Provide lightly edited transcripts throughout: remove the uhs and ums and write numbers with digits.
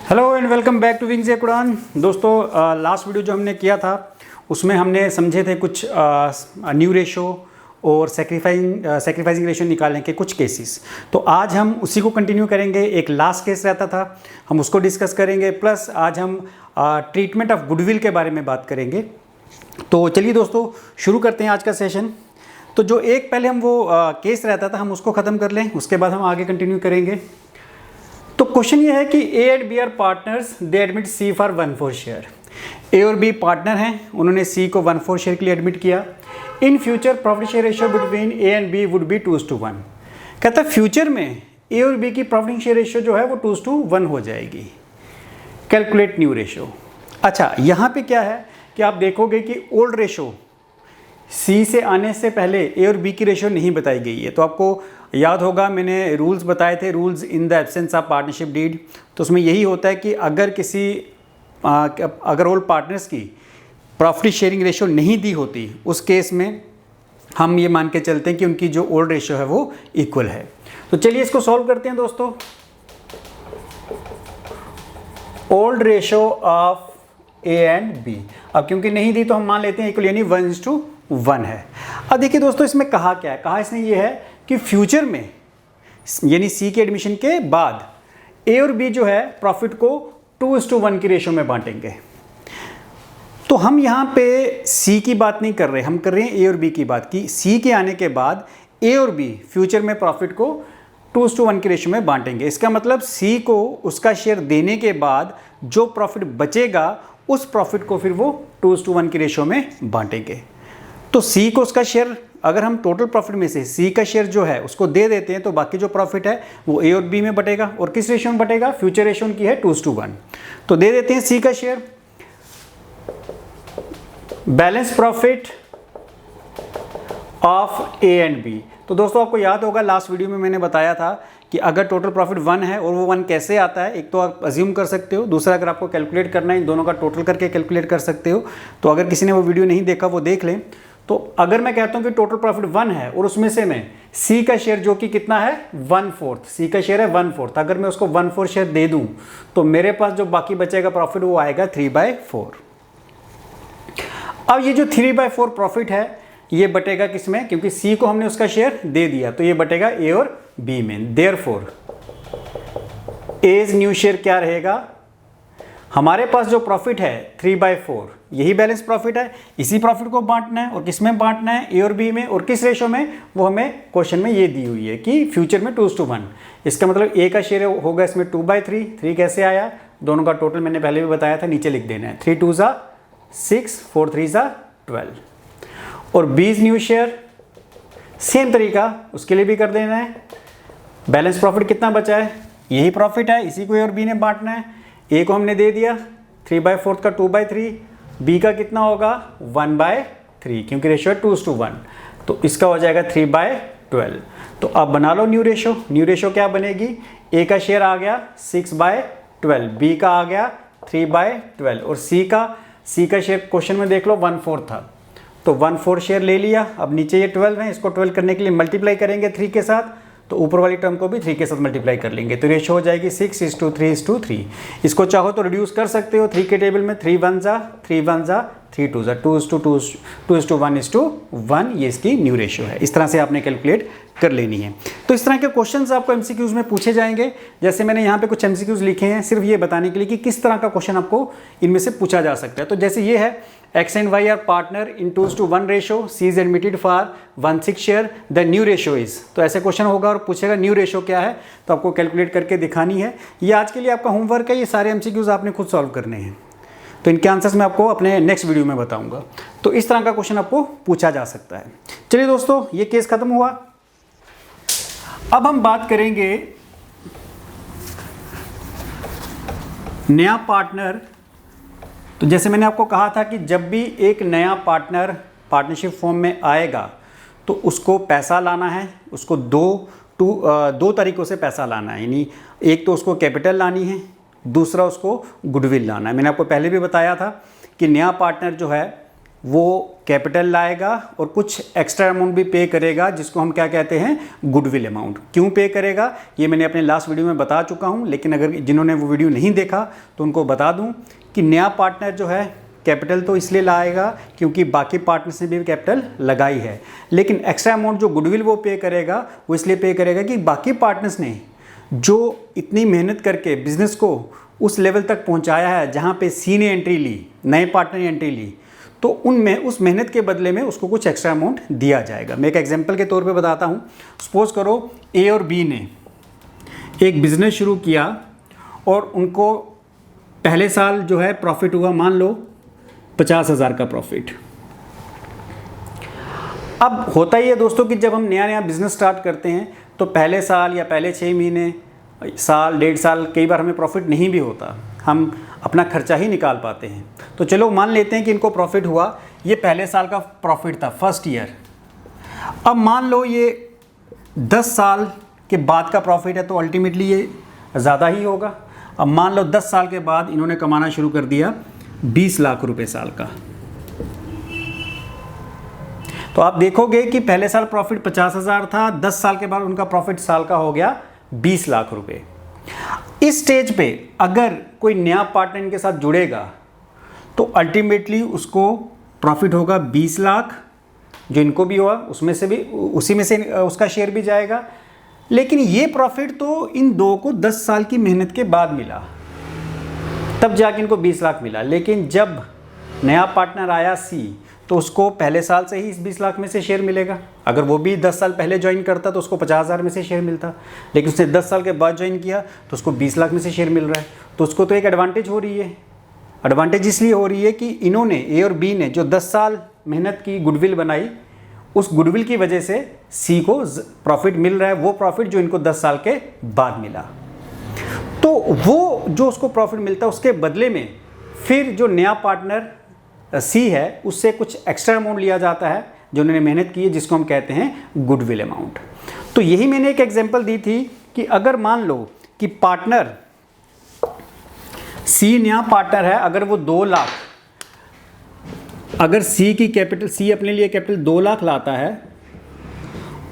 Hello and welcome back to wings कुरान। दोस्तों last video जो हमने किया था उसमें हमने समझे थे कुछ न्यू रेशो और सेक्रीफाइसिंग रेशो निकालने के कुछ केसेस। तो आज हम उसी को कंटिन्यू करेंगे। एक लास्ट केस रहता था, हम उसको डिस्कस करेंगे, प्लस आज हम ट्रीटमेंट ऑफ गुडविल के बारे में बात करेंगे। तो चलिए दोस्तों शुरू करते हैं आज का सेशन। तो जो एक पहले हम वो केस रहता था हम उसको ख़त्म कर लें, उसके बाद हम आगे कंटिन्यू करेंगे। तो क्वेश्चन ये है कि A and B are partners, they admit C for 1/4 share. A और बी पार्टनर हैं, उन्होंने सी को 1/4 शेयर के लिए एडमिट किया। In future profit share ratio between A and B would be 2:1। कहता है फ्यूचर में ए और बी की प्रॉफिट शेयर रेशियो जो है वो 2:1 हो जाएगी। Calculate new ratio. अच्छा, यहाँ पे क्या है कि आप देखोगे कि ओल्ड रेशो सी से आने से पहले ए और बी की रेशियो नहीं बताई गई है। तो आपको याद होगा मैंने रूल्स बताए थे, rules in the absence of partnership deed. तो उसमें यही होता है कि अगर अगर ऑल पार्टनर्स की प्रॉफिट शेयरिंग रेशियो नहीं दी होती उस केस में हम ये मान के चलते हैं कि उनकी जो ओल्ड रेशियो है वो इक्वल है। तो चलिए इसको सॉल्व करते हैं दोस्तों। Old ratio of A and B, अब क्योंकि नहीं दी तो हम मान लेते हैं इक्वल, यानी 1:1 है। अब देखिए दोस्तों इसमें कहा क्या है, कहा इसने ये है कि फ्यूचर में यानी सी के एडमिशन के बाद ए और बी जो है प्रॉफिट को 2:1 की रेशियो में बांटेंगे। तो हम यहाँ पे सी की बात नहीं कर रहे, हम कर रहे हैं ए और बी की बात की सी के आने के बाद ए और बी फ्यूचर में प्रॉफिट को 2:1 की रेशियो में बांटेंगे। इसका मतलब सी को उसका शेयर देने के बाद जो प्रॉफिट बचेगा उस प्रॉफिट को फिर वो 2:1 की रेशियो में बांटेंगे। तो सी को उसका शेयर, अगर हम टोटल प्रॉफिट में से सी का शेयर जो है उसको दे देते हैं तो बाकी जो प्रॉफिट है वो ए और बी में बटेगा। और किस रेशियो में बटेगा? फ्यूचर रेशियो की है 2:1। तो दे देते हैं सी का share. Balance profit of A and B. तो दोस्तों आपको याद होगा लास्ट वीडियो में मैंने बताया था कि अगर टोटल प्रॉफिट 1 है और वो 1 कैसे आता है, एक तो आप अज्यूम कर सकते हो, दूसरा अगर आपको कैलकुलेट करना है इन दोनों का टोटल करके कैलकुलेट कर सकते हो। तो अगर किसी ने वो वीडियो नहीं देखा वो देख लें। तो अगर मैं कहता हूं कि टोटल प्रॉफिट 1 है और उसमें से मैं सी का शेयर जो कि कितना है 1/4, सी का शेयर है 1/4, अगर मैं उसको 1/4 शेयर दे दूं तो मेरे पास जो बाकी बचेगा प्रॉफिट वो आएगा 3/4। अब ये जो 3/4 प्रॉफिट है ये बटेगा किसमें? क्योंकि सी को हमने उसका शेयर दे दिया तो ये बटेगा ए और बी में। देयरफॉर एज न्यू शेयर क्या रहेगा? हमारे पास जो प्रॉफिट है 3/4 यही बैलेंस प्रॉफिट है, इसी प्रॉफिट को बांटना है। और किस में बांटना है? ए और बी में। और किस रेशो में? वो हमें क्वेश्चन में ये दी हुई है कि फ्यूचर में 2:1। इसका मतलब ए का शेयर होगा इसमें 2/3। 3 कैसे आया? दोनों का टोटल मैंने पहले भी बताया था, नीचे लिख देना है। 3 2 6, 4 3 12। और बीज न्यू शेयर सेम तरीका उसके लिए भी कर देना है। बैलेंस प्रॉफिट कितना बचा है? यही प्रॉफिट है, इसी को ए और बी ने बांटना है। ए को हमने दे दिया 3/4 का 2/3, बी का कितना होगा 1/3 क्योंकि रेशियो है 2:1। तो इसका हो जाएगा 3/12। तो अब बना लो न्यू रेशियो। न्यू रेशियो क्या बनेगी? ए का शेयर आ गया 6/12, बी का आ गया 3/12 और सी का शेयर क्वेश्चन में देख लो 1/4 था तो 1/4 शेयर ले लिया। अब नीचे ये 12 है, इसको 12 करने के लिए मल्टीप्लाई करेंगे 3 के साथ, तो ऊपर वाली टर्म को भी 3 के साथ मल्टीप्लाई कर लेंगे तो रेशियो हो जाएगी 6:3:3। इसको चाहो तो रिड्यूस कर सकते हो 3 के टेबल में। 3 1 जा 3 1 जा 3 2 जा 2:1 ये इसकी न्यू रेशियो है। इस तरह से आपने कैलकुलेट कर लेनी है। तो इस तरह के क्वेश्चंस आपको एमसीक्यूज में पूछे जाएंगे। जैसे मैंने यहाँ पे कुछ एमसीक्यूज लिखे हैं सिर्फ ये बताने के लिए कि किस तरह का क्वेश्चन आपको इनमें से पूछा जा सकता है। तो जैसे ये है X and Y are partner in 2:1 ratio, C is admitted for 1/6 share, the new ratio is। तो ऐसे क्वेश्चन होगा और पूछेगा न्यू रेशियो क्या है, तो आपको कैलकुलेट करके दिखानी है। ये आज के लिए आपका होमवर्क है, ये सारे एमसीक्यूज आपने खुद सॉल्व करने हैं। तो इनके आंसर्स मैं आपको अपने नेक्स्ट वीडियो में बताऊंगा। तो इस तरह का क्वेश्चन आपको पूछा जा सकता है। चलिए दोस्तों ये केस खत्म हुआ। अब हम बात करेंगे नया पार्टनर। तो जैसे मैंने आपको कहा था कि जब भी एक नया पार्टनर पार्टनरशिप फॉर्म में आएगा तो उसको पैसा लाना है, उसको दो तरीक़ों से पैसा लाना है। यानी एक तो उसको कैपिटल लानी है, दूसरा उसको गुडविल लाना है। मैंने आपको पहले भी बताया था कि नया पार्टनर जो है वो कैपिटल लाएगा और कुछ एक्स्ट्रा अमाउंट भी पे करेगा, जिसको हम क्या कहते हैं, गुडविल अमाउंट। क्यों पे करेगा ये मैंने अपने लास्ट वीडियो में बता चुका हूँ, लेकिन अगर जिन्होंने वो वीडियो नहीं देखा तो उनको बता दूँ कि नया पार्टनर जो है कैपिटल तो इसलिए लाएगा क्योंकि बाकी पार्टनर्स ने भी कैपिटल लगाई है, लेकिन एक्स्ट्रा अमाउंट जो गुडविल वो पे करेगा वो इसलिए पे करेगा कि बाकी पार्टनर्स ने जो इतनी मेहनत करके बिजनेस को उस लेवल तक पहुंचाया है जहां पे सी ने एंट्री ली, नए पार्टनर ने एंट्री ली, तो उनमें उस मेहनत के बदले में उसको कुछ एक्स्ट्रा अमाउंट दिया जाएगा। मैं एक एग्जांपल के तौर पे बताता हूं। सपोज करो ए और बी ने एक बिज़नेस शुरू किया और उनको पहले साल जो है प्रॉफिट हुआ, मान लो 50,000 का प्रॉफिट। अब होता ही है दोस्तों कि जब हम नया नया बिज़नेस स्टार्ट करते हैं तो पहले साल या पहले 6 महीने, साल, 1.5 साल, कई बार हमें प्रॉफिट नहीं भी होता, हम अपना खर्चा ही निकाल पाते हैं। तो चलो मान लेते हैं कि इनको प्रॉफिट हुआ, ये पहले साल का प्रॉफिट था, फर्स्ट ईयर। अब मान लो ये 10 साल के बाद का प्रॉफिट है तो अल्टीमेटली ये ज़्यादा ही होगा। अब मान लो 10 साल के बाद इन्होंने कमाना शुरू कर दिया 20 लाख रुपए साल का, तो आप देखोगे कि पहले साल प्रॉफिट 50,000 था, 10 साल के बाद उनका प्रॉफिट साल का हो गया 20 लाख रुपए। इस स्टेज पे अगर कोई नया पार्टनर इनके साथ जुड़ेगा तो अल्टीमेटली उसको प्रॉफिट होगा 20 लाख, जो इनको भी हुआ उसमें से भी, उसी में से उसका शेयर भी जाएगा। लेकिन ये प्रॉफिट तो इन दो को 10 साल की मेहनत के बाद मिला, तब जाके इनको 20 लाख मिला। लेकिन जब नया पार्टनर आया सी तो उसको पहले साल से ही इस 20 लाख में से शेयर मिलेगा। अगर वो भी 10 साल पहले ज्वाइन करता तो उसको 50,000 में से शेयर मिलता, लेकिन उसने 10 साल के बाद ज्वाइन किया तो उसको 20 लाख में से शेयर मिल रहा है। तो उसको तो एक एडवांटेज हो रही है। एडवांटेज इसलिए हो रही है कि इन्होंने, ए और बी ने, जो 10 साल मेहनत की, गुडविल बनाई, उस गुडविल की वजह से सी को प्रॉफिट मिल रहा है, वो प्रॉफिट जो इनको 10 साल के बाद मिला। तो वो जो उसको प्रॉफिट मिलता है उसके बदले में फिर जो नया पार्टनर सी है उससे कुछ एक्स्ट्रा अमाउंट लिया जाता है जो उन्होंने मेहनत की है, जिसको हम कहते हैं गुडविल अमाउंट। तो यही मैंने एक एग्जांपल दी थी कि अगर मान लो कि पार्टनर सी नया पार्टनर है, अगर वो 2 लाख, अगर सी की कैपिटल, सी अपने लिए कैपिटल 2 लाख लाता है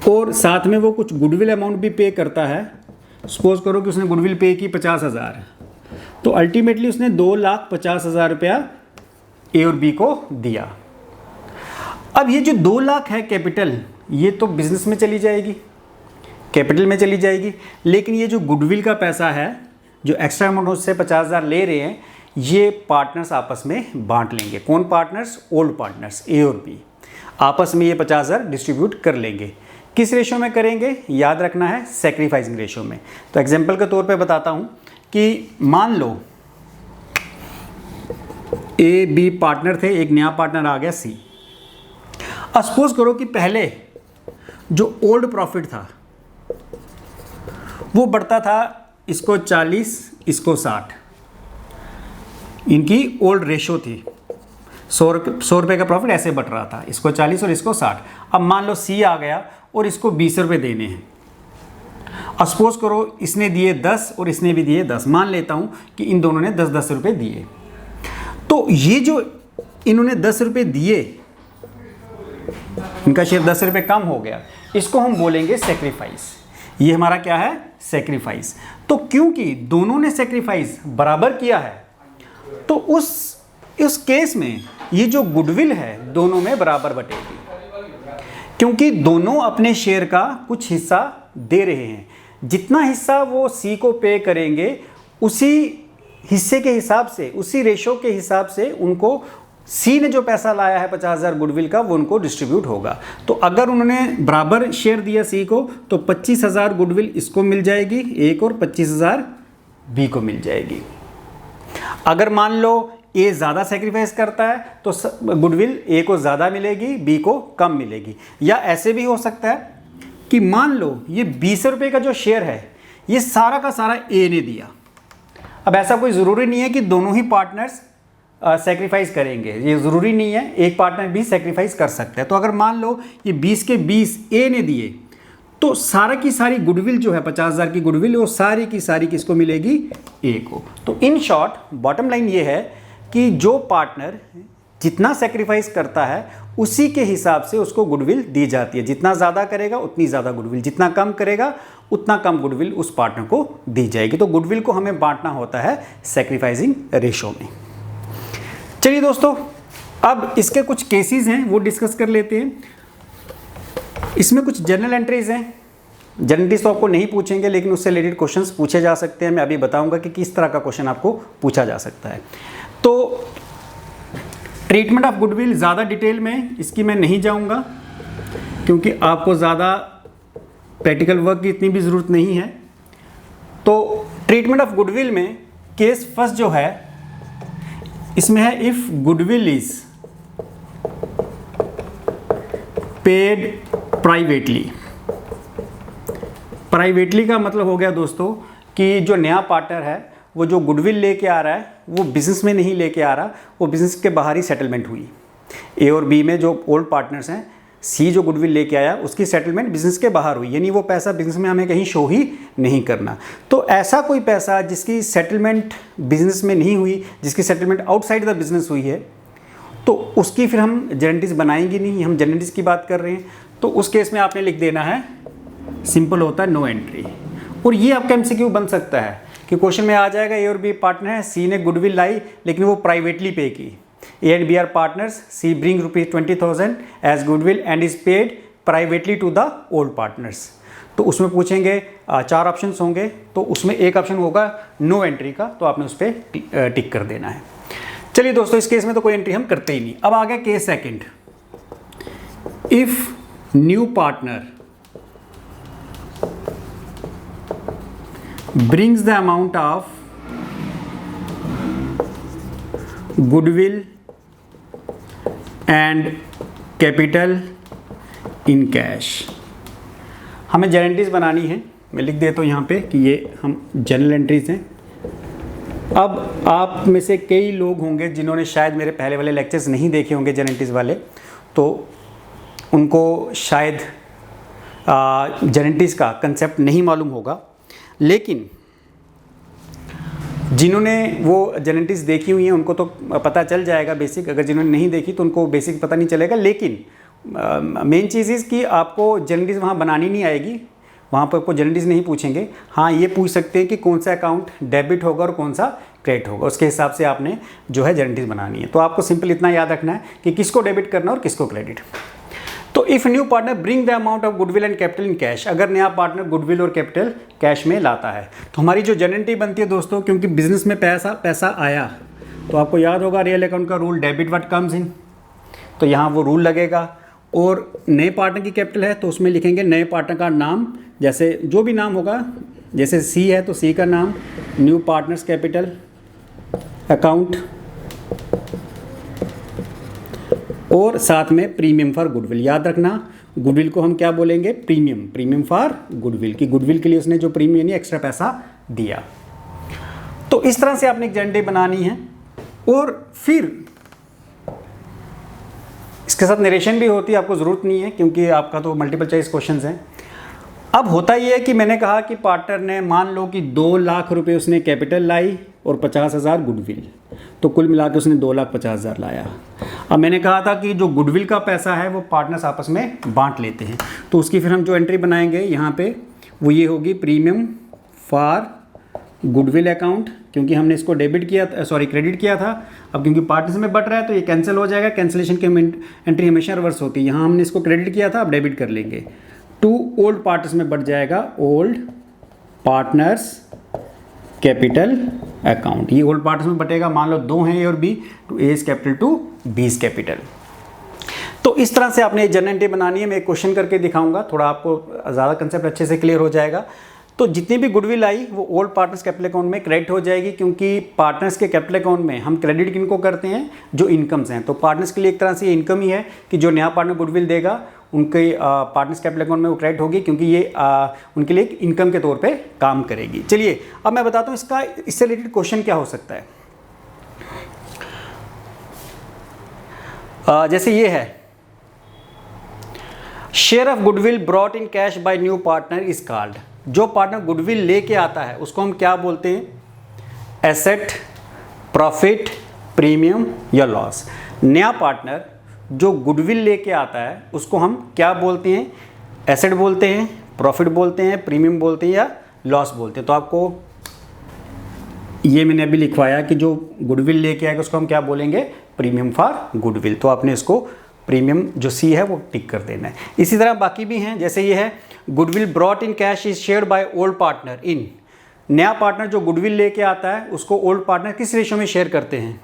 और साथ में वो कुछ गुडविल अमाउंट भी पे करता है, सपोज करो कि उसने गुडविल पे की 50,000, तो अल्टीमेटली उसने 2,50,000 रुपया ए और बी को दिया। अब ये जो 2 लाख है कैपिटल, ये तो बिजनेस में चली जाएगी, कैपिटल में चली जाएगी, लेकिन ये जो गुडविल का पैसा है, जो एक्स्ट्रा अमाउंट उससे 50,000 ले रहे हैं, ये पार्टनर्स आपस में बांट लेंगे। कौन पार्टनर्स? ओल्ड पार्टनर्स ए और बी आपस में ये 50,000 डिस्ट्रीब्यूट कर लेंगे। किस रेशो में करेंगे? याद रखना है, सेक्रीफाइसिंग रेशो में। तो एग्जांपल के तौर पे बताता हूँ कि मान लो ए बी पार्टनर थे, एक नया पार्टनर आ गया सी। अब सपोज करो कि पहले जो ओल्ड प्रॉफिट था वो बढ़ता था, इसको 40, इसको 60, इनकी ओल्ड रेशो थी। 100 रुपये का प्रॉफिट ऐसे बढ़ रहा था, इसको 40 और इसको 60। अब मान लो सी आ गया और इसको 20 रुपये देने हैं। अब सपोज करो इसने दिए 10 और इसने भी दिए 10, मान लेता हूं कि इन दोनों ने 10-10 रुपये दिए। तो ये जो इन्होंने 10 रुपये दिए, इनका शेयर 10 रुपये कम हो गया, इसको हम बोलेंगे सेक्रीफाइस। ये हमारा क्या है? सेक्रीफाइस। तो क्योंकि दोनों ने सेक्रीफाइस बराबर किया है तो उस केस में ये जो गुडविल है दोनों में बराबर बटेगी, क्योंकि दोनों अपने शेयर का कुछ हिस्सा दे रहे हैं। जितना हिस्सा वो सी को पे करेंगे उसी हिस्से के हिसाब से, उसी रेशो के हिसाब से उनको सी ने जो पैसा लाया है 50,000 गुडविल का, वो उनको डिस्ट्रीब्यूट होगा। तो अगर उन्होंने बराबर शेयर दिया सी को तो 25,000 गुडविल इसको मिल जाएगी एक, और 25,000 बी को मिल जाएगी। अगर मान लो ए ज़्यादा सेक्रीफाइस करता है तो गुडविल ए को ज़्यादा मिलेगी, बी को कम मिलेगी। या ऐसे भी हो सकता है कि मान लो ये 20 रुपये का जो शेयर है ये सारा का सारा ए ने दिया। अब ऐसा कोई ज़रूरी नहीं है कि दोनों ही पार्टनर्स सेक्रीफाइस करेंगे, ये ज़रूरी नहीं है, एक पार्टनर भी सेक्रीफाइस कर सकता है। तो अगर मान लो ये 20 के 20 ए ने दिए तो सारा की सारी गुडविल जो है 50,000 की गुडविल, वो सारी की सारी किसको मिलेगी? ए को। तो इन शॉर्ट बॉटम लाइन ये है कि जो पार्टनर जितना सेक्रीफाइस करता है उसी के हिसाब से उसको गुडविल दी जाती है। जितना ज़्यादा करेगा उतनी ज़्यादा गुडविल, जितना कम करेगा उतना कम गुडविल उस पार्टनर को दी जाएगी। तो गुडविल को हमें बांटना होता है सेक्रीफाइसिंग रेशो में। चलिए दोस्तों, अब इसके कुछ केसेस हैं वो डिस्कस कर लेते हैं। इसमें कुछ जर्नल एंट्रीज हैं। जर्नल एंट्रीज तो आपको नहीं पूछेंगे, लेकिन उससे रिलेटेड क्वेश्चंस पूछे जा सकते हैं। मैं अभी बताऊंगा कि किस तरह का क्वेश्चन आपको पूछा जा सकता है। तो ट्रीटमेंट ऑफ गुडविल ज़्यादा डिटेल में इसकी मैं नहीं जाऊंगा, क्योंकि आपको ज़्यादा प्रैक्टिकल वर्क की इतनी भी ज़रूरत नहीं है। तो ट्रीटमेंट ऑफ गुडविल में केस फर्स्ट जो है इसमें है, if goodwill is paid privately. Privately का मतलब हो गया दोस्तों कि जो नया पार्टनर है वो जो गुडविल लेके आ रहा है वो बिज़नेस में नहीं लेके आ रहा, वो बिज़नेस के बाहर ही सेटलमेंट हुई। ए और बी में जो ओल्ड पार्टनर्स हैं, सी जो गुडविल लेके आया उसकी सेटलमेंट बिज़नेस के बाहर हुई, यानी वो पैसा बिज़नेस में हमें कहीं शो ही नहीं करना। तो ऐसा कोई पैसा जिसकी सेटलमेंट बिज़नेस में नहीं हुई, जिसकी सेटलमेंट आउटसाइड द बिज़नेस हुई है, तो उसकी फिर हम गारंटीज बनाएंगे नहीं। हम गारंटीज की बात कर रहे हैं, तो उस केस में आपने लिख देना है, सिंपल होता है नो एंट्री। और ये आपका एमसीक्यू बन सकता है कि क्वेश्चन में आ जाएगा, ए और बी पार्टनर है, सी ने गुडविल लाई लेकिन वो प्राइवेटली पे की। A and B are partners, C bring ₹20,000 as goodwill and is paid privately to the old partners. तो उसमें पूछेंगे 4 ऑप्शंस होंगे, तो उसमें एक ऑप्शन होगा नो एंट्री का, तो आपने उस पर टिक कर देना है। चलिए दोस्तों, इस केस में तो कोई एंट्री हम करते ही नहीं। अब आ गया case second, if new partner brings the amount of goodwill and capital in cash। हमें गारंटीज बनानी है। मैं लिख देता हूँ यहाँ पे कि ये हम जनरल एंट्रीज हैं। अब आप में से कई लोग होंगे जिन्होंने शायद मेरे पहले वाले लेक्चर्स नहीं देखे होंगे जनरल एंट्रीज वाले, तो उनको शायद जनरल एंट्रीज का कंसेप्ट नहीं मालूम होगा। लेकिन जिन्होंने वो जनरल एंट्रीज देखी हुई हैं उनको तो पता चल जाएगा बेसिक। अगर जिन्होंने नहीं देखी तो उनको बेसिक पता नहीं चलेगा। लेकिन मेन चीज़ इज़ कि आपको जनरल एंट्रीज वहाँ बनानी नहीं आएगी, वहाँ पर आपको जनरल एंट्रीज नहीं पूछेंगे। हाँ, ये पूछ सकते हैं कि कौन सा अकाउंट डेबिट होगा और कौन सा क्रेडिट होगा, उसके हिसाब से आपने जो है जनरल एंट्रीज बनानी है। तो आपको सिंपल इतना याद रखना है कि किसको डेबिट करना और किसको क्रेडिट। तो if new partner bring the amount of goodwill and capital in cash, अगर नया पार्टनर गुडविल और कैपिटल कैश में लाता है, तो हमारी जो जनरल एंट्री बनती है दोस्तों, क्योंकि बिजनेस में पैसा आया, तो आपको याद होगा रियल अकाउंट का rule, debit what comes in, तो यहाँ वो रूल लगेगा। और नए पार्टनर की कैपिटल है तो उसमें लिखेंगे नए पार्टनर का नाम, जैसे जो भी नाम होगा, जैसे सी है तो सी का नाम, न्यू पार्टनर्स कैपिटल अकाउंट, और साथ में प्रीमियम फॉर गुडविल। याद रखना, गुडविल को हम क्या बोलेंगे, प्रीमियम फॉर गुडविल, की गुडविल के लिए उसने जो प्रीमियम यानी एक्स्ट्रा पैसा दिया। तो इस तरह से आपने एक जनरल एंट्री बनानी है। और फिर इसके साथ नरेशन भी होती है, आपको ज़रूरत नहीं है क्योंकि आपका तो मल्टीपल चॉइस क्वेश्चंस हैं। अब होता ये है कि मैंने कहा कि पार्टनर ने मान लो कि 2 लाख रुपए उसने कैपिटल लाई और 50,000 गुडविल, तो कुल मिला के उसने 2,50,000 लाया। अब मैंने कहा था कि जो गुडविल का पैसा है वो पार्टनर्स आपस में बांट लेते हैं, तो उसकी फिर हम जो एंट्री बनाएंगे यहाँ पे वो ये होगी प्रीमियम फॉर गुडविल अकाउंट, क्योंकि हमने इसको डेबिट किया, क्रेडिट किया था। अब क्योंकि पार्टनर्स में बट रहा है तो ये कैंसिल हो जाएगा, कैंसिलेशन की एंट्री हमेशा रिवर्स होती है। यहाँ हमने इसको क्रेडिट किया था, अब डेबिट कर लेंगे। टू ओल्ड पार्टनर्स में बढ़ जाएगा ओल्ड पार्टनर्स कैपिटल अकाउंट। ये ओल्ड पार्टनर्स में बटेगा, मान लो 2 हैं ए और B, to A is capital to B is capital. तो इस तरह से आपने जनरल एंट्री बनानी है। मैं एक क्वेश्चन करके दिखाऊंगा, थोड़ा आपको ज़्यादा कंसेप्ट अच्छे से क्लियर हो जाएगा। तो जितनी भी गुडविल आई वो ओल्ड पार्टनर्स कैपिटल अकाउंट में क्रेडिट हो जाएगी, क्योंकि पार्टनर्स के कैपिटल अकाउंट में हम क्रेडिट किनको करते हैं, जो इनकम्स हैं। तो पार्टनर्स के लिए एक तरह से ये इनकम ही है कि जो नया पार्टनर गुडविल देगा उनके पार्टनर्स कैपिटल अकाउंट में वो क्रेडिट होगी, क्योंकि ये उनके लिए एक इनकम के तौर पे काम करेगी। चलिए अब मैं बताता हूँ इससे रिलेटेड क्वेश्चन क्या हो सकता है। जैसे ये है, share of goodwill brought in cash by new partner is called. जो पार्टनर गुडविल लेके आता है उसको हम क्या बोलते हैं, एसेट, प्रॉफिट, प्रीमियम या लॉस। नया पार्टनर जो गुडविल लेके आता है उसको हम क्या बोलते हैं? एसेट बोलते हैं, प्रॉफिट बोलते हैं, प्रीमियम बोलते हैं या लॉस बोलते हैं। तो आपको ये मैंने अभी लिखवाया कि जो गुडविल लेके आएगा उसको हम क्या बोलेंगे? Premium for goodwill. तो आपने इसको प्रीमियम जो सी है वो टिक कर देना है। इसी तरह बाकी भी हैं, जैसे ये है goodwill brought in cash is shared by old partner in. नया पार्टनर जो गुडविल लेके आता है उसको ओल्ड पार्टनर किस रेशो में शेयर करते हैं?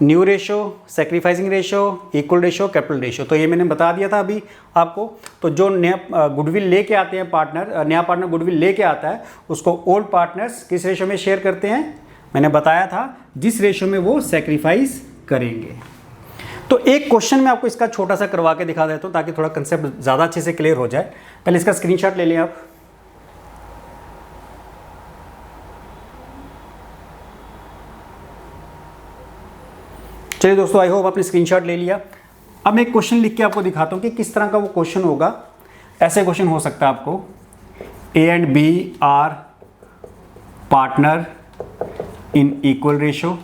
New ratio, sacrificing ratio, equal ratio, capital ratio. तो ये मैंने बता दिया था अभी आपको। तो जो नया गुडविल लेके आते हैं पार्टनर, नया पार्टनर गुडविल लेके आता है उसको ओल्ड पार्टनर्स किस रेशो में शेयर करते हैं? मैंने बताया था जिस रेशो में वो सैक्रिफाइस करेंगे। तो एक क्वेश्चन मैं आपको इसका छोटा सा करवा के दिखा देता हूँ ताकि थोड़ा कंसेप्ट ज़्यादा अच्छे से क्लियर हो जाए। पहले इसका स्क्रीनशॉट ले लें आप। चलिए दोस्तों, आई होप आपने स्क्रीनशॉट ले लिया। अब मैं एक क्वेश्चन लिख के आपको दिखाता हूँ कि किस तरह का वो क्वेश्चन होगा। ऐसे क्वेश्चन हो सकता है आपको, A and B are partner in equal ratio,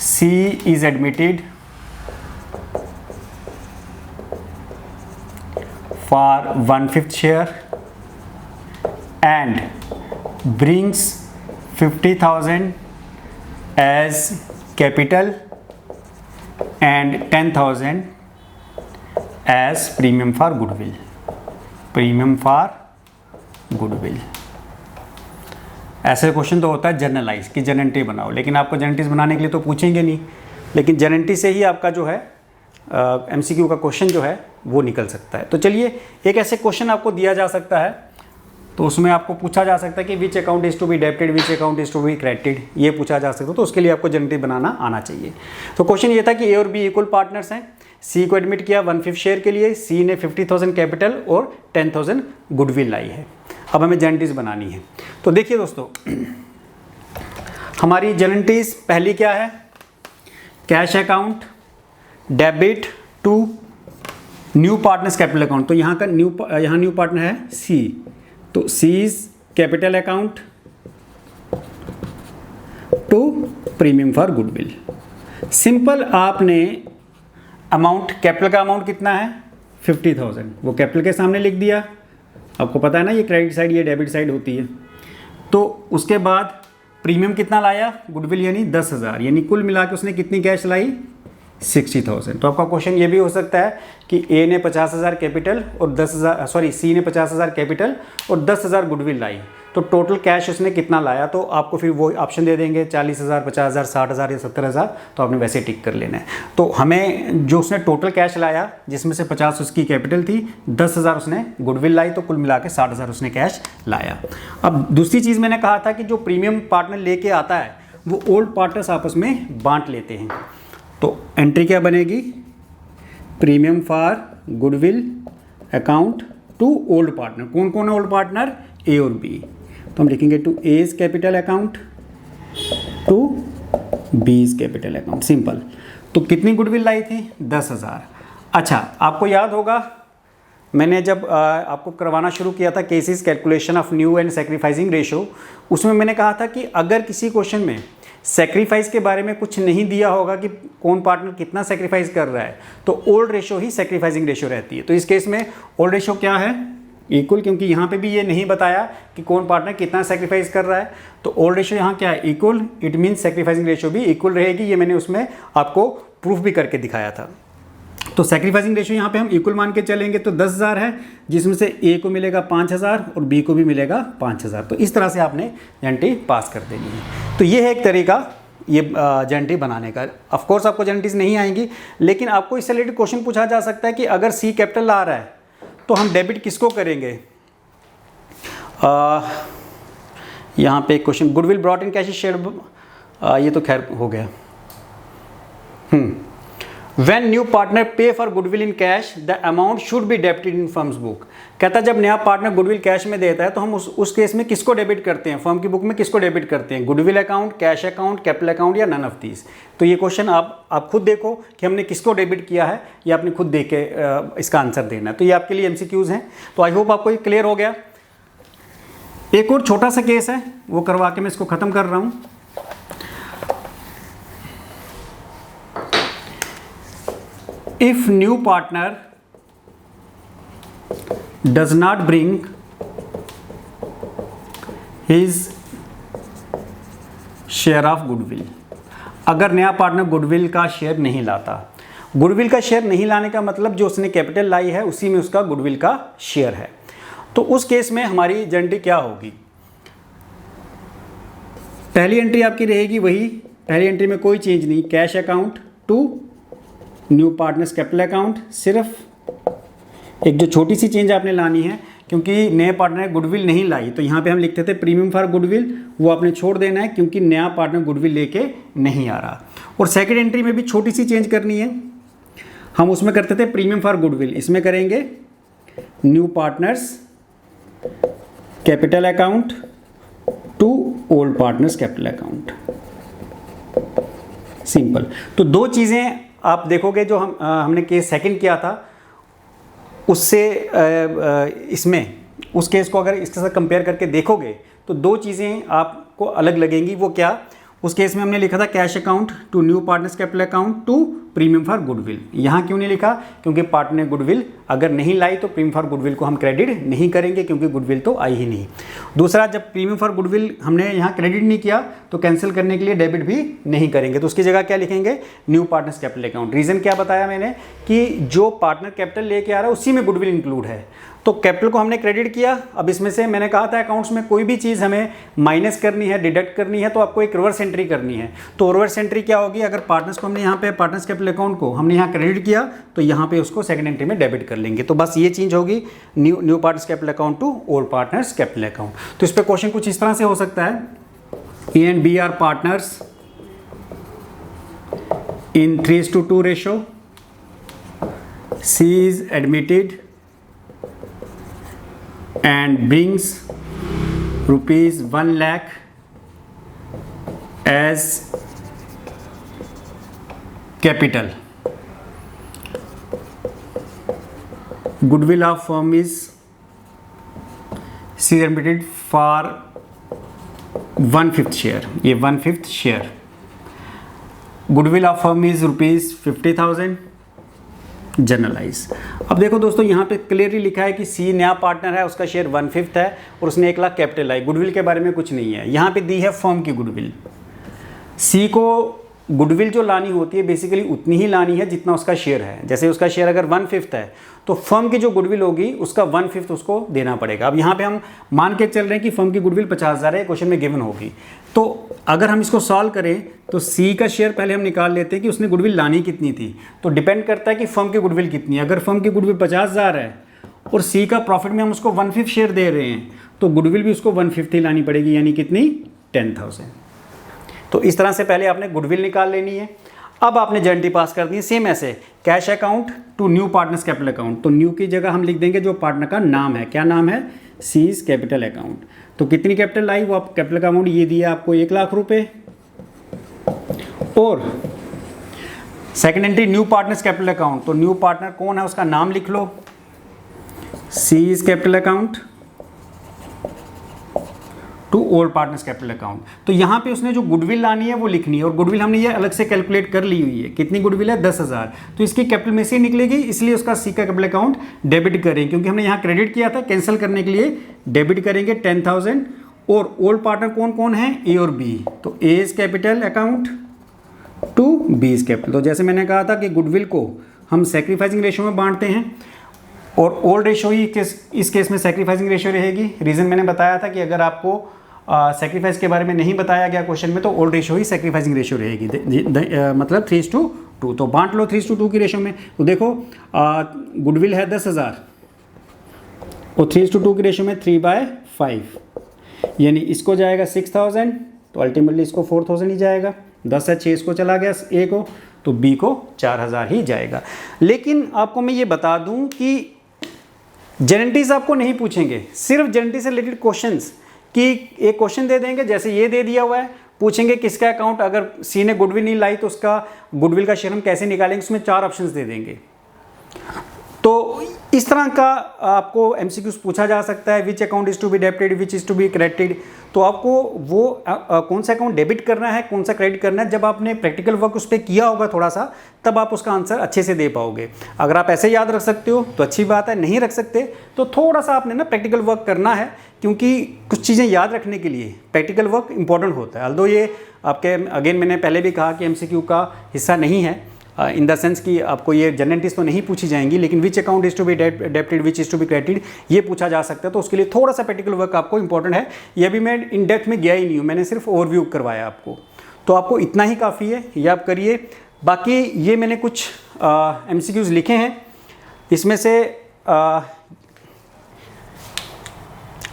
C is admitted for 1/5 share and brings 50,000 as capital and 10,000 as premium for goodwill. Premium for goodwill. ऐसे क्वेश्चन तो होता है जनरलाइज कि जनरेटिव बनाओ, लेकिन आपको जनरेटिव बनाने के लिए तो पूछेंगे नहीं, लेकिन जनरेटिव से ही आपका जो है एमसीक्यू का क्वेश्चन जो है वो निकल सकता है। तो चलिए, एक ऐसे क्वेश्चन आपको दिया जा सकता है तो उसमें आपको पूछा जा सकता है कि which account is to be debited, which account is to be credited, ये पूछा जा सकता है। तो उसके लिए आपको जनरेटिव बनाना आना चाहिए। तो क्वेश्चन ये था कि ए और बी इक्वल पार्टनर्स हैं, सी को एडमिट किया 1/5 शेयर के लिए, सी ने 50,000 कैपिटल और 10,000 गुडविल लाई है। अब हमें जनरेटिव बनानी है। तो देखिए दोस्तों, हमारी जनरेटिव पहली क्या है? Cash account debit to new partners capital account. तो यहाँ का न्यू पार्टनर है सी, तो C is capital account to premium for goodwill. Simple, आपने अमाउंट, कैपिटल का अमाउंट कितना है? 50,000, वो कैपिटल के सामने लिख दिया। आपको पता है ना ये क्रेडिट साइड, ये डेबिट साइड होती है। तो उसके बाद प्रीमियम कितना लाया? गुडविल यानी 10,000, यानी कुल मिला के उसने कितनी कैश लाई? 60,000। तो आपका क्वेश्चन ये भी हो सकता है कि ए ने 50,000 कैपिटल और 10,000, सॉरी सी ने 50,000 कैपिटल और 10,000 गुडविल लाई, तो टोटल कैश उसने कितना लाया? तो आपको फिर वो ऑप्शन दे देंगे 40,000, 50,000, 60,000 या 70,000। तो आपने वैसे टिक कर लेना है। तो हमें जो उसने टोटल कैश लाया जिसमें से 50 उसकी कैपिटल थी, 10,000 उसने गुडविल लाई, तो कुल मिला के 60,000 उसने कैश लाया। अब दूसरी चीज़ मैंने कहा था कि जो प्रीमियम पार्टनर लेके आता है वो ओल्ड पार्टनर्स आपस में बांट लेते हैं। तो एंट्री क्या बनेगी? Premium for goodwill account to old partner. कौन कौन है ओल्ड पार्टनर? ए और बी। तो हम लिखेंगे to A's capital account to B's capital account. Simple. तो कितनी गुडविल लाई थी? 10,000। अच्छा, आपको याद होगा मैंने जब आपको करवाना शुरू किया था cases calculation of new and sacrificing ratio, उसमें मैंने कहा था कि अगर किसी क्वेश्चन में सैक्रिफाइस के बारे में कुछ नहीं दिया होगा कि कौन पार्टनर कितना सैक्रिफाइस कर रहा है, तो ओल्ड रेशो ही सैक्रिफाइसिंग रेशो रहती है। तो इस केस में ओल्ड रेशो क्या है? इक्वल, क्योंकि यहाँ पे भी ये नहीं बताया कि कौन पार्टनर कितना सैक्रिफाइस कर रहा है। तो ओल्ड रेशो यहाँ क्या है? Equal. It means sacrificing ratio भी इक्वल रहेगी। ये मैंने उसमें आपको प्रूफ भी करके दिखाया था। तो सैक्रिफाइसिंग रेशो यहाँ पे हम इक्वल मान के चलेंगे तो 10,000 है, जिसमें से ए को मिलेगा 5,000 और बी को भी मिलेगा 5,000। तो इस तरह से आपने जनरेटिव पास कर देनी है। तो ये है एक तरीका ये जनरेटिव बनाने का। ऑफ कोर्स आपको जनरेटिव नहीं आएंगी, लेकिन आपको इससे रिलेटेड क्वेश्चन पूछा जा सकता है कि अगर सी कैपिटल आ रहा है तो हम डेबिट किसको करेंगे? यहाँ पे एक question, goodwill brought in cash share, ये तो खैर हो गया। When new partner pay for goodwill in cash, the amount should be debited in firm's book। कहता है जब नया पार्टनर गुडविल कैश में देता है तो हम उस केस में किसको डेबिट करते हैं? फर्म की बुक में किसको डेबिट करते हैं? Goodwill account, cash account, capital account या नन ऑफ दीज। तो ये क्वेश्चन आप खुद देखो कि हमने किसको डेबिट किया है, या आपने खुद देख के इसका आंसर देना है। तो ये आपके लिए MCQs हैं। तो आई होप आपको ये क्लियर हो गया। एक और छोटा सा केस है, वो करवा के मैं इसको ख़त्म कर रहा हूँ। If new partner does not bring his share of goodwill, अगर नया पार्टनर गुडविल का शेयर नहीं लाता, गुडविल का शेयर नहीं लाने का मतलब जो उसने कैपिटल लाई है उसी में उसका गुडविल का शेयर है, तो उस केस में हमारी एंट्री क्या होगी? पहली एंट्री आपकी रहेगी वही, पहली एंट्री में कोई चेंज नहीं, cash account to new partners capital account, सिर्फ एक जो छोटी सी चेंज आपने लानी है, क्योंकि नए पार्टनर ने गुडविल नहीं लाई तो यहाँ पे हम लिखते थे प्रीमियम फॉर गुडविल, वो आपने छोड़ देना है क्योंकि नया पार्टनर गुडविल लेके नहीं आ रहा। और सेकंड एंट्री में भी छोटी सी चेंज करनी है, हम उसमें करते थे प्रीमियम फॉर गुडविल, इसमें करेंगे new partners capital account to old partners capital account, simple. तो दो चीज़ें आप देखोगे जो हमने केस सेकंड किया था उससे इसमें उस केस को अगर इसके साथ कंपेयर करके देखोगे तो दो चीज़ें आपको अलग लगेंगी। वो क्या? उस केस में हमने लिखा था cash account to new partners capital account to premium for goodwill. यहाँ क्यों नहीं लिखा? क्योंकि पार्टनर ने गुडविल अगर नहीं लाई तो प्रीमियम फॉर गुडविल को हम क्रेडिट नहीं करेंगे क्योंकि गुडविल तो आई ही नहीं। दूसरा, जब प्रीमियम फॉर गुडविल हमने यहाँ क्रेडिट नहीं किया तो कैंसिल करने के लिए डेबिट भी नहीं करेंगे, तो उसकी जगह क्या लिखेंगे? New partners capital account. Reason क्या बताया मैंने कि जो पार्टनर कैपिटल लेके आ रहा है उसी में गुडविल इंक्लूड है, तो कैपिटल को हमने क्रेडिट किया। अब इसमें से मैंने कहा था अकाउंट्स में कोई भी चीज़ हमें माइनस करनी है, डिडक्ट करनी है तो आपको एक रिवर्स एंट्री करनी है। तो रिवर्स एंट्री क्या होगी? अगर पार्टनर्स को हमने यहाँ पे पार्टनर्स कैपिटल अकाउंट को हमने यहाँ क्रेडिट किया तो यहाँ पे उसको सेकंड एंट्री में डेबिट कर लेंगे। तो बस ये चेंज होगी, new partners capital account to old partners capital account. तो इस पर क्वेश्चन कुछ इस तरह से हो सकता है, A and B are partners in 3:2 ratio, C is admitted and brings rupees 1 lakh as capital. Goodwill of firm is admitted for 1/5 share. ये 1/5 share. Goodwill of firm is rupees 50,000. Generalise. अब देखो दोस्तों यहाँ पे क्लियरली लिखा है कि सी नया पार्टनर है, उसका शेयर 1/5 है और उसने 1 लाख कैपिटल लाई। गुडविल के बारे में कुछ नहीं है, यहाँ पे दी है फर्म की गुडविल। सी को गुडविल जो लानी होती है बेसिकली उतनी ही लानी है जितना उसका शेयर है। जैसे उसका शेयर अगर 1/5 है तो फर्म की जो गुडविल होगी उसका 1/5 उसको देना पड़ेगा। अब यहाँ पे हम मान के चल रहे हैं कि फर्म की गुडविल 50,000 है, क्वेश्चन में गिवन होगी। तो अगर हम इसको सॉल्व करें तो सी का शेयर पहले हम निकाल लेते हैं कि उसने गुडविल लानी कितनी थी। तो डिपेंड करता है कि फर्म की गुडविल कितनी है। अगर फर्म की गुडविल 50,000 है और सी का प्रॉफिट में हम उसको 1/5 शेयर दे रहे हैं तो गुडविल भी उसको 1/5 ही लानी पड़ेगी, यानी कितनी? 10,000। तो इस तरह से पहले आपने गुडविल निकाल लेनी है। अब आपने जर्नटी पास कर दी है सेम ऐसे, cash account to new partners capital account. तो न्यू की जगह हम लिख देंगे जो पार्टनर का नाम है। क्या नाम है? Seize capital account. तो कितनी कैपिटल आई? वो आप कैपिटल का अमाउंट ये दिया आपको 1 लाख रुपए। और second entry new partners capital account. तो न्यू पार्टनर कौन है उसका नाम लिख लो, C's capital account to old partners capital account. तो यहाँ पे उसने जो गुडविल लानी है वो लिखनी है और गुडविल हमने ये अलग से कैलकुलेट कर ली हुई है। कितनी गुडविल है? 10,000। तो इसकी कैपिटल में से ही निकलेगी, इसलिए उसका सी का कैपिटल अकाउंट डेबिट करें, क्योंकि हमने यहाँ क्रेडिट किया था, कैंसिल करने के लिए डेबिट करेंगे 10,000। और ओल्ड पार्टनर कौन कौन है? ए और बी। तो A is capital account to B is capital. तो जैसे मैंने कहा था कि गुडविल को हम सेक्रीफाइसिंग रेशो में बांटते हैं और ओल्ड रेशो ही इस केस में सेक्रीफाइसिंग रेशो रहेगी। रीज़न मैंने बताया था कि अगर आपको सेक्रीफाइस के बारे में नहीं बताया गया क्वेश्चन में तो ओल्ड रेशो ही सेक्रीफाइसिंग रेशो रहेगी, मतलब 3:2। तो बांट लो 3:2 की रेशो में। तो देखो गुडविल है 10,000 और 3:2 की रेशो में 3/5, यानी इसको जाएगा 6,000 तो अल्टीमेटली इसको 4,000 ही जाएगा। 10 है 6 इसको चला गया ए को, तो बी को 4,000 ही जाएगा। लेकिन आपको मैं ये बता दूं कि जेनेटिक्स आपको नहीं पूछेंगे, सिर्फ जेनेटिक्स से रिलेटेड क्वेश्चंस कि एक क्वेश्चन दे देंगे जैसे ये दे दिया हुआ है, पूछेंगे किसका अकाउंट, अगर सी ने गुडविल नहीं लाई तो उसका गुडविल का शेयर हम कैसे निकालेंगे, उसमें 4 ऑप्शंस दे देंगे। तो इस तरह का आपको एमसीक्यूज पूछा जा सकता है। Which account is to be debited, which is to be credited. तो आपको वो कौन सा अकाउंट डेबिट करना है, कौन सा क्रेडिट करना है, जब आपने प्रैक्टिकल वर्क उस पर किया होगा थोड़ा सा, तब आप उसका आंसर अच्छे से दे पाओगे। अगर आप ऐसे याद रख सकते हो तो अच्छी बात है, नहीं रख सकते तो थोड़ा सा आपने ना प्रैक्टिकल वर्क करना है, क्योंकि कुछ चीज़ें याद रखने के लिए प्रैक्टिकल वर्क इंपॉर्टेंट होता है। अल्दो ये आपके अगेन मैंने पहले भी कहा कि एमसीक्यू का हिस्सा नहीं है, इन द सेंस कि आपको ये जनरल तो नहीं पूछी जाएंगी, लेकिन which account is to be debited, which is to be credited, ये पूछा जा सकता है। तो उसके लिए थोड़ा सा प्रैक्टिकल वर्क आपको इंपॉर्टेंट है। ये अभी मैं इन डेप्थ में गया ही नहीं हूँ, मैंने सिर्फ ओवरव्यू करवाया आपको, तो आपको इतना ही काफ़ी है, ये आप करिए। बाकी ये मैंने कुछ एमसीक्यूज लिखे हैं, इसमें से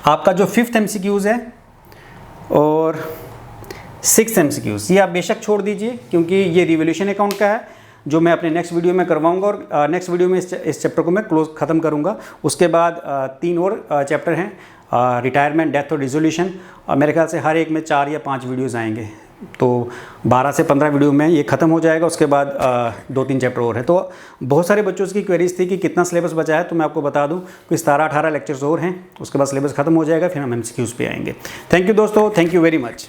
आपका जो 5th एमसीक्यूज है और 6th एमसीक्यूज, ये आप बेशक छोड़ दीजिए, क्योंकि ये रिवोल्यूशन अकाउंट का है जो मैं अपने नेक्स्ट वीडियो में करवाऊंगा, और नेक्स्ट वीडियो में इस चैप्टर को मैं ख़त्म करूंगा। उसके बाद 3 और चैप्टर हैं, रिटायरमेंट, डेथ और रिजोल्यूशन। मेरे ख्याल से हर एक में 4 या 5 वीडियोज़ आएंगे, तो 12 से 15 वीडियो में ये ख़त्म हो जाएगा। उसके बाद 2-3 चैप्टर और है। तो बहुत सारे बच्चों की क्वेरीज थी कि कितना सिलेबस बचा है, तो मैं आपको बता दूं कि 17-18 लेक्चर्स और हैं, उसके बाद सिलेबस ख़त्म हो जाएगा, फिर हम एमसीक्यूज़ पे आएंगे। थैंक यू दोस्तों, थैंक यू वेरी मच।